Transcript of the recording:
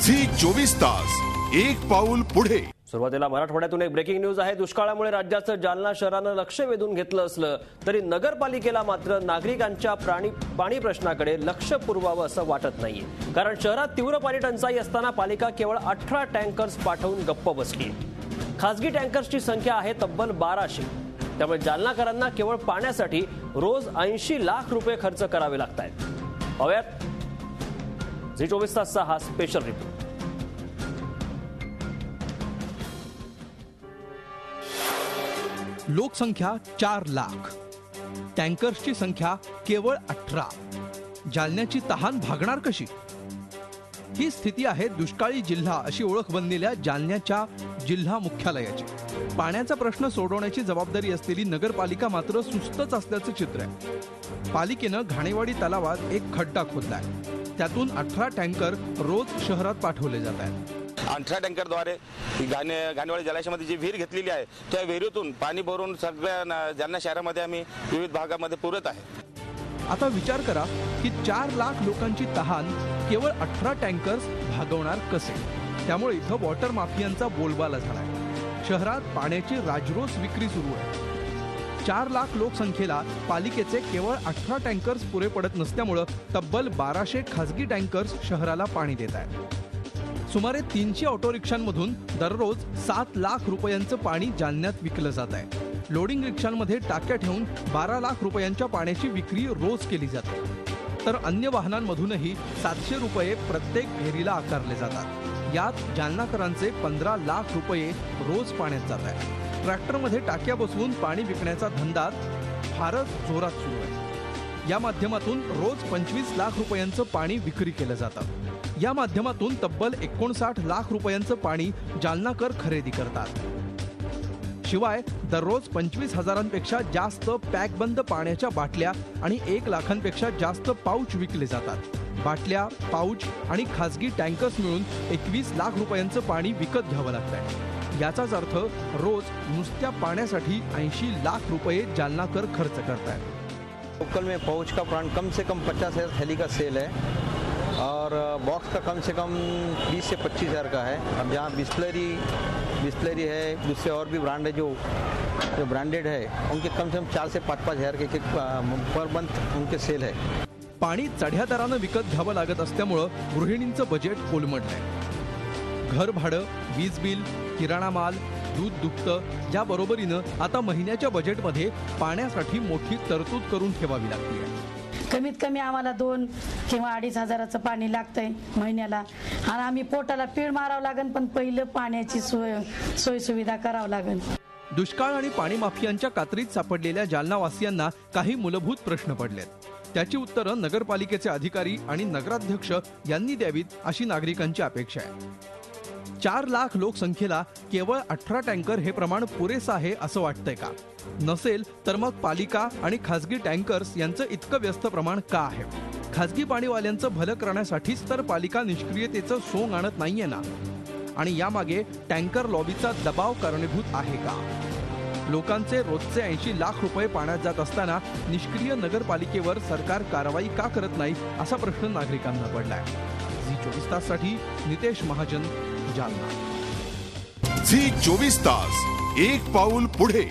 Zee 24 तास एक पाऊल पुढे। सुरुवातीला मराठवाड्यातून एक ब्रेकिंग न्यूज आहे। दुष्काळामुळे राज्याचं जालना शहरानं लक्ष वेधून घेतलं असलं तरी नगरपालिकेला मात्र नागरिकांच्या पाणी प्रश्नाकडे लक्ष पुरवावं असं वाटत नाहीये। कारण शहरात तीव्र पाणी टंचाई असताना पालिका केवळ 18 टँकर्स पाठवून गप्प बसली। खासगी टँकर्सची संख्या आहे तब्बल 1200। त्यामुळे जालनाकरांना केवळ पाण्यासाठी रोज 80 लाख रुपये खर्च करावे लागतात। पाहूयात झी 24 तासचा हा स्पेशल रिपोर्ट। लोकसंख्या 4 लाख, टँकर्सची संख्या केवळ 18। जालन्याची तहान भागणार कशी? ही स्थिती आहे दुष्काळी जिल्हा अशी ओळख बनलेल्या जालन्याच्या जिल्हा मुख्यालयाची। पाण्याचा प्रश्न सोडवण्याची जबाबदारी असलेली नगरपालिका मात्र सुस्तच असल्याचं चित्र आहे। पालिकेनं घाणेवाडी तलावात एक खड्डा खोदलाय, त्यातून 18 टँकर रोज शहरात पाठवले जात आहेत। 18 टँकरद्वारे घाणेवाडी जलाशयामध्ये जी विहीर घेतलेली आहे त्या विहिरीतून पाणी भरून सगळ्या जालना शहरामध्ये आम्ही विविध भागामध्ये पुरत आहे। आता विचार करा की 4 लाख लोकांची तहान केवळ 18 टँकर्स भागवणार कसे? त्यामुळे इथं वॉटर माफियांचा बोलबाला झालाय। शहरात पाण्याची राजरोस विक्री सुरू आहे। 4 लाख लोकसंख्येला पालिकेचे केवळ 18 टँकर्स पुरे पडत नसल्यामुळे तब्बल 1200 खासगी टँकर्स शहराला पाणी देत आहेत। सुमारे 300 ऑटो रिक्षांमधून दररोज 7 लाख रुपयांचं पाणी जालन्यात विकलं जात आहे। लोडिंग रिक्षांमध्ये टाक्या ठेवून 12 लाख रुपयांच्या पाण्याची विक्री रोज केली जाते। तर अन्य वाहनांमधूनही 700 रुपये प्रत्येक फेरीला आकारले जातात। यात जालनाकरांचे 15 लाख रुपये रोज पाण्यात जात आहे। ट्रॅक्टरमध्ये टाक्या बसवून पाणी विकण्याचा धंदा फारच जोरात सुरू आहे। या माध्यमातून रोज 25 लाख रुपयांचं पाणी विक्री केलं जातं। या माध्यमातून तब्बल 59 लाख रुपयांचं पाणी जालनाकर खरेदी करतात। शिवाय दररोज 25,000पेक्षा जास्त पॅकबंद पाण्याच्या बाटल्या आणि 1 लाखांपेक्षा जास्त पाऊच विकले जातात। बाटल्या, पाऊच आणि खासगी टँकर्स मिळून 21 लाख रुपयांचं पाणी विकत घ्यावं लागतंय। याचाच अर्थ रोज नुसत्या पाण्यासाठी 80 लाख रुपये जालनाकर खर्च करतायत। लोकल में पाउच का ब्रांड कम से कम 50,000 थैली का सेल है और बॉक्स का कम से कम 20 से 25 हज़ार का है। अब जहाँ बिस्लरी है, दूसरे और भी ब्रांड है जो ब्रांडेड है, उनके कम से कम 4 से 5 हज़ार के पर मंथ उनके सेल है। पाणी चढ्या दरानं विकत घ्यावं लागत असल्यामुळं गृहिणींचं बजेट कोलमडलंय। घर भाडं, वीज बिल, किराणा माल, दूध दुभतं या बरोबरीनं आता महिन्याच्या बजेटमध्ये पाण्यासाठी मोठी तरतूद करून ठेवावी लागते। कमीत कमी आम्हाला 2 किंवा 2.5 हजाराचं पाणी लागतंय महिन्याला आणि आम्ही पोटाला पीळ मारावं लागेल, पण पहिलं पाण्याची सोय सुविधा करावं लागेल। दुष्काळ आणि पाणी माफियांच्या कात्रीत सापडलेल्या जालनावासियांना काही मूलभूत प्रश्न पडलेत। त्याची उत्तरं नगरपालिकेचे अधिकारी आणि नगराध्यक्ष यांनी द्यावीत अशी नागरिकांची अपेक्षा आहे। 4 लाख लोकसंख्येला केवळ 18 टँकर हे प्रमाण पुरेसं आहे असं वाटतंय का? नसेल तर मग पालिका आणि खासगी टँकर्स यांचं इतकं व्यस्त प्रमाण का आहे? खासगी पाणीवाल्यांचं भलं करण्यासाठीच तर पालिका निष्क्रियतेचं सोंग आणत नाहीये ना? आणि यामागे टँकर लॉबीचा दबाव कारणीभूत आहे का? लोकांचे रोजचे 80 लाख रुपये पाण्यात जात असताना निष्क्रिय नगरपालिकेवर सरकार कारवाई का करत नाही असा प्रश्न नागरिकांना पडलाय। झी 24 ताससाठी नितेश महाजन, जालना। झी 24 तास एक पाऊल पुढे।